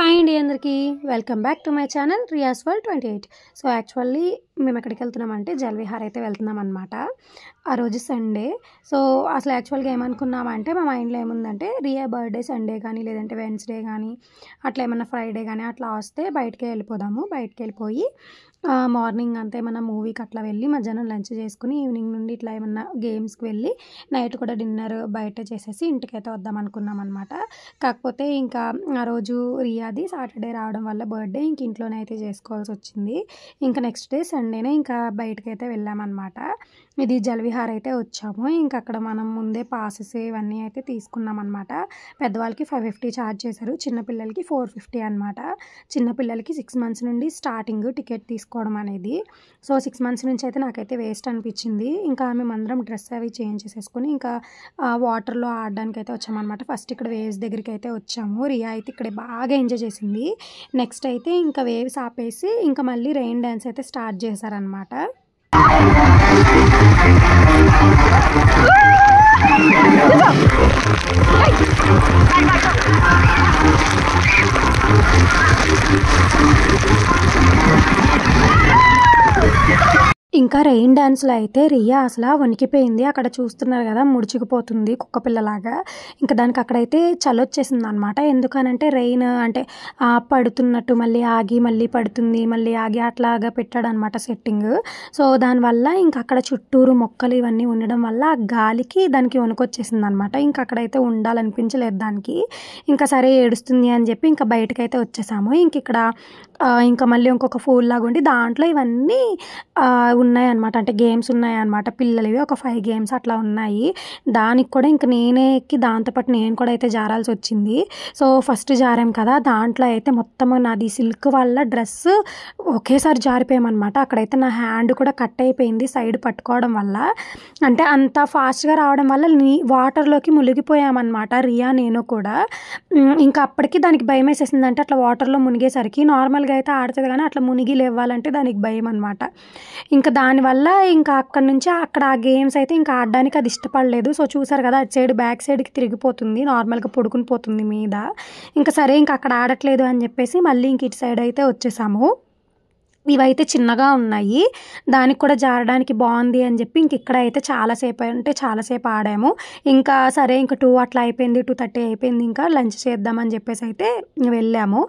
Hi అండి అందరికీ welcome back to my channel Riya's world 28. So actually మేము ఎక్కడికి వెళ్తున్నామంటే జల్విహార్ అయితే వెళ్తున్నాం అనమాట. ఆ రోజు సండే. సో అసలు యాక్చువల్గా ఏమనుకున్నామంటే మా మైండ్లో ఏముందంటే రియా బర్త్డే సండే కానీ లేదంటే వెన్స్డే కానీ అట్లా ఏమన్నా ఫ్రైడే కానీ అట్లా వస్తే బయటికి వెళ్ళిపోదాము. బయటికి వెళ్ళిపోయి మార్నింగ్ అంతా ఏమన్నా మూవీకి అట్లా వెళ్ళి మధ్యాహ్నం లంచ్ చేసుకుని ఈవినింగ్ నుండి ఇట్లా ఏమన్నా గేమ్స్కి వెళ్ళి నైట్ కూడా డిన్నర్ బయట చేసేసి ఇంటికైతే వద్దాం అనుకున్నాం అనమాట. కాకపోతే ఇంకా ఆ రోజు రియాది సాటర్డే రావడం వల్ల బర్త్డే ఇంక ఇంట్లోనే అయితే చేసుకోవాల్సి వచ్చింది. ఇంకా నెక్స్ట్ డే సండేనే ఇంకా బయటకైతే వెళ్ళామన్నమాట. ఇది జల్విహార్ అయితే వచ్చాము. ఇంకా అక్కడ మనం ముందే పాసెస్ ఇవన్నీ అయితే తీసుకున్నాం అనమాట. పెద్దవాళ్ళకి 550 ఛార్జ్ చేశారు, చిన్నపిల్లలకి 450 అనమాట. చిన్నపిల్లలకి 6 months నుండి స్టార్టింగ్ టికెట్ తీసుకోవడం అనేది. సో 6 months నుంచి అయితే నాకైతే వేస్ట్ అనిపించింది. ఇంకా మేమందరం డ్రెస్ అవి చేంజ్ చేసేసుకుని ఇంకా వాటర్లో ఆడడానికి అయితే వచ్చామన్నమాట. ఫస్ట్ ఇక్కడ వేవ్స్ దగ్గరికి అయితే వచ్చాము. రియా అయితే ఇక్కడ బాగా ఎంజాయ్ చేసింది. నెక్స్ట్ అయితే ఇంకా వేవ్స్ ఆపేసి ఇంకా మళ్ళీ రెయిన్ డ్యాన్స్ అయితే స్టార్ట్ చేశారనమాట. ఇంకా రెయిన్ డ్యాన్స్లో అయితే రియా అసలు వణికిపోయింది. అక్కడ చూస్తున్నారు కదా, ముడుచుకుపోతుంది కుక్కపిల్లలాగా. ఇంకా దానికి అక్కడైతే చలొచ్చేసింది అనమాట. ఎందుకనంటే రెయిన్ అంటే పడుతున్నట్టు మళ్ళీ ఆగి మళ్ళీ పడుతుంది మళ్ళీ ఆగి అట్లాగా పెట్టాడు అనమాట సెట్టింగ్. సో దానివల్ల ఇంకా అక్కడ చుట్టూరు మొక్కలు ఇవన్నీ ఉండడం వల్ల ఆ గాలికి దానికి వణుకొచ్చేసింది అనమాట. ఇంకా అక్కడైతే ఉండాలనిపించలేదు దానికి. ఇంకా సరే ఏడుస్తుంది అని చెప్పి ఇంకా బయటకైతే వచ్చేసాము. ఇంక ఇక్కడ ఇంకా మళ్ళీ ఇంకొక ఫూల్ లాగా ఉండి దాంట్లో ఇవన్నీ ఉన్నాయన్నమాట. అంటే గేమ్స్ ఉన్నాయన్నమాట పిల్లలవి. ఒక 5 games అట్లా ఉన్నాయి. దానికి కూడా ఇంక నేనే ఎక్కి దాంతోపాటు నేను కూడా అయితే జారాల్సి వచ్చింది. సో ఫస్ట్ జారాం కదా, దాంట్లో అయితే మొత్తం నాది సిల్క్ వల్ల డ్రెస్ ఒకేసారి జారిపోయామన్నమాట. అక్కడైతే నా హ్యాండ్ కూడా కట్ అయిపోయింది సైడ్ పట్టుకోవడం వల్ల. అంటే అంత ఫాస్ట్గా రావడం వల్ల వాటర్లోకి మునిగిపోయామన్నమాట రియా నేను కూడా. ఇంకా అప్పటికి దానికి భయం వేసేసింది. అంటే అట్లా వాటర్లో మునిగేసరికి నార్మల్గా అయితే ఆడుతుంది కానీ అట్లా మునిగి లేవాలంటే దానికి భయం అనమాట. ఇంకా దానివల్ల ఇంకా అక్కడ నుంచి అక్కడ ఆ గేమ్స్ అయితే ఇంకా ఆడడానికి అది ఇష్టపడలేదు. సో చూసారు కదా, అటు సైడ్ బ్యాక్ సైడ్కి తిరిగిపోతుంది, నార్మల్గా పడుకుని పోతుంది మీద. ఇంకా సరే ఇంకా అక్కడ ఆడట్లేదు అని చెప్పేసి మళ్ళీ ఇంక ఇటు సైడ్ అయితే వచ్చేసాము. ఇవైతే చిన్నగా ఉన్నాయి, దానికి కూడా జారడానికి బాగుంది అని చెప్పి ఇంక ఇక్కడ అయితే చాలాసేపు ఆడాము. ఇంకా సరే ఇంకా 2 అట్లా అయిపోయింది, 2:30 అయిపోయింది. ఇంకా లంచ్ చేద్దామని చెప్పేసి అయితే వెళ్ళాము.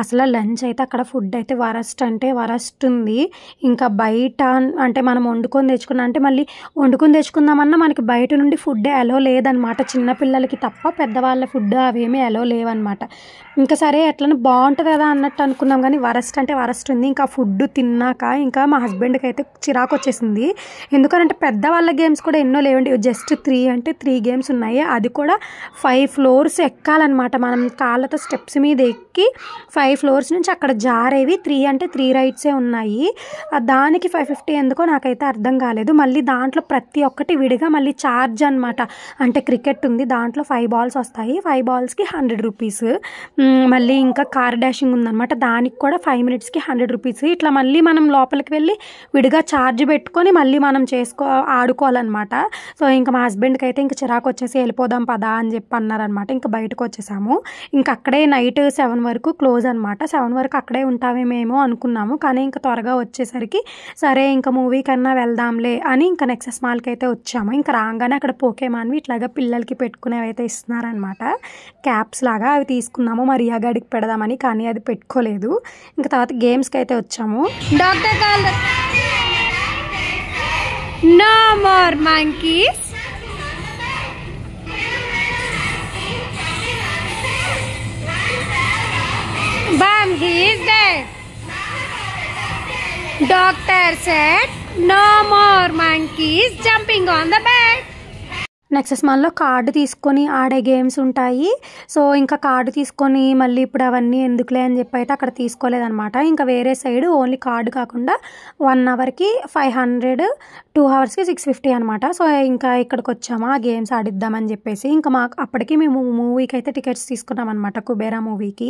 అసలు లంచ్ అయితే అక్కడ ఫుడ్ అయితే వరస్ట్ అంటే వరస్ట్ ఉంది. ఇంకా బయట అంటే మనం వండుకొని తెచ్చుకున్నాం అంటే మళ్ళీ వండుకొని తెచ్చుకుందామన్నా మనకి బయట నుండి ఫుడ్ అలో లేదనమాట. చిన్నపిల్లలకి తప్ప పెద్దవాళ్ళ ఫుడ్ అవేమీ అలో లేవన్నమాట. ఇంకా సరే ఎట్లనే బాగుంటుంది కదా అన్నట్టు అనుకున్నాం కానీ వరస్ట్ అంటే వరస్ట్ ఉంది. ఇంకా ఫుడ్ తిన్నాక ఇంకా మా హస్బెండ్కి అయితే చిరాకు వచ్చేసింది. ఎందుకంటే పెద్దవాళ్ళ గేమ్స్ కూడా ఎన్నో లేవండి, జస్ట్ 3 games ఉన్నాయి. అది కూడా 5 floors ఎక్కాలన్నమాట. మనం కాళ్ళతో స్టెప్స్ మీద ఎక్కి 5 floors నుంచి అక్కడ జారేవి 3 rides ఉన్నాయి. దానికి 550 ఎందుకో నాకైతే అర్థం కాలేదు. మళ్ళీ దాంట్లో ప్రతి ఒక్కటి విడిగా మళ్ళీ ఛార్జ్ అనమాట. అంటే క్రికెట్ ఉంది, దాంట్లో 5 balls వస్తాయి, 5 ballsకి 100 rupees. మళ్ళీ ఇంకా కార్ డాషింగ్ ఉందన్నమాట, దానికి కూడా 5 minutesకి 100 rupees. ఇట్లా మళ్ళీ మనం లోపలికి వెళ్ళి విడిగా ఛార్జ్ పెట్టుకొని మళ్ళీ మనం ఆడుకోవాలన్నమాట. సో ఇంకా మా హస్బెండ్కి అయితే ఇంకా చిరాకు వచ్చేసి వెళ్ళిపోదాం పదా అని చెప్పి అన్నారనమాట. ఇంకా బయటకు వచ్చేసాము. ఇంకా అక్కడే నైట్ 7 వరకు క్లోజ్ అనమాట. 7 వరకు అక్కడే ఉంటామేమో అనుకున్నాము, కానీ ఇంకా త్వరగా వచ్చేసరికి సరే ఇంకా మూవీ కన్నా వెళ్దాంలే అని ఇంకా నెక్సెస్ మాల్కి అయితే వచ్చాము. ఇంకా రాగానే అక్కడ పోకేమాన్వి ఇట్లాగా పిల్లలకి పెట్టుకునేవి అయితే ఇస్తున్నారనమాట, క్యాప్స్ లాగా. అవి తీసుకున్నాము మరియా గడికి పెడదామని, కానీ అది పెట్టుకోలేదు. ఇంకా తర్వాత గేమ్స్కి అయితే వచ్చాము. Doctor called no more monkeys. Bam, he is dead. Doctor said no more monkeys jumping on the bed. Nexus మాల్లో కార్డు తీసుకొని ఆడే గేమ్స్ ఉంటాయి. సో ఇంకా కార్డు తీసుకొని మళ్ళీ ఇప్పుడు అవన్నీ ఎందుకులే అని చెప్పి అయితే అక్కడ తీసుకోలేదనమాట. ఇంకా వేరే సైడ్ ఓన్లీ కార్డు కాకుండా 1 hourకి 500, 2 hours 650 అనమాట. సో ఇంకా ఇక్కడికి వచ్చాము ఆ గేమ్స్ ఆడిద్దామని చెప్పేసి. ఇంకా మాకు అప్పటికి మేము మూవీకి అయితే టికెట్స్ తీసుకున్నాం అనమాట, కుబేరా మూవీకి.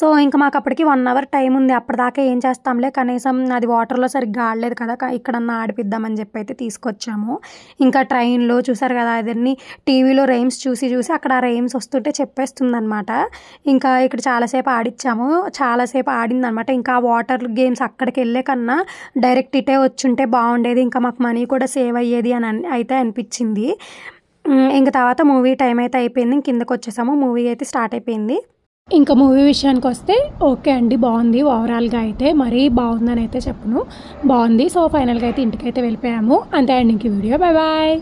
సో ఇంకా మాకు అప్పటికి 1 hour టైం ఉంది. అప్పటిదాకా ఏం చేస్తాంలే, కనీసం అది వాటర్లో సరిగ్గా ఆడలేదు కదా, ఇక్కడన్నా ఆడిపిద్దామని చెప్పి అయితే తీసుకొచ్చాము. ఇంకా ట్రైన్లో చూసారు కదా, అదే అవన్నీ టీవీలో రైమ్స్ చూసి అక్కడ ఆ రైమ్స్ వస్తుంటే చెప్పేస్తుంది అనమాట. ఇంకా ఇక్కడ చాలాసేపు ఆడిచ్చాము, చాలాసేపు ఆడిందనమాట. ఇంకా వాటర్ గేమ్స్ అక్కడికి వెళ్ళే కన్నా డైరెక్ట్ ఇటే వచ్చుంటే బాగుండేది, ఇంకా మాకు మనీ కూడా సేవ్ అయ్యేది అని అయితే అనిపించింది. ఇంకా తర్వాత మూవీ టైం అయితే అయిపోయింది, కిందకు వచ్చేసాము. మూవీ అయితే స్టార్ట్ అయిపోయింది. ఇంకా మూవీ విషయానికి వస్తే ఓకే అండి, బాగుంది. ఓవరాల్గా అయితే మరీ బాగుందని అయితే చెప్పను, బాగుంది. సో ఫైనల్గా అయితే ఇంటికైతే వెళ్ళిపోయాము. అంతే అండి ఇంక వీడియో. Bye bye.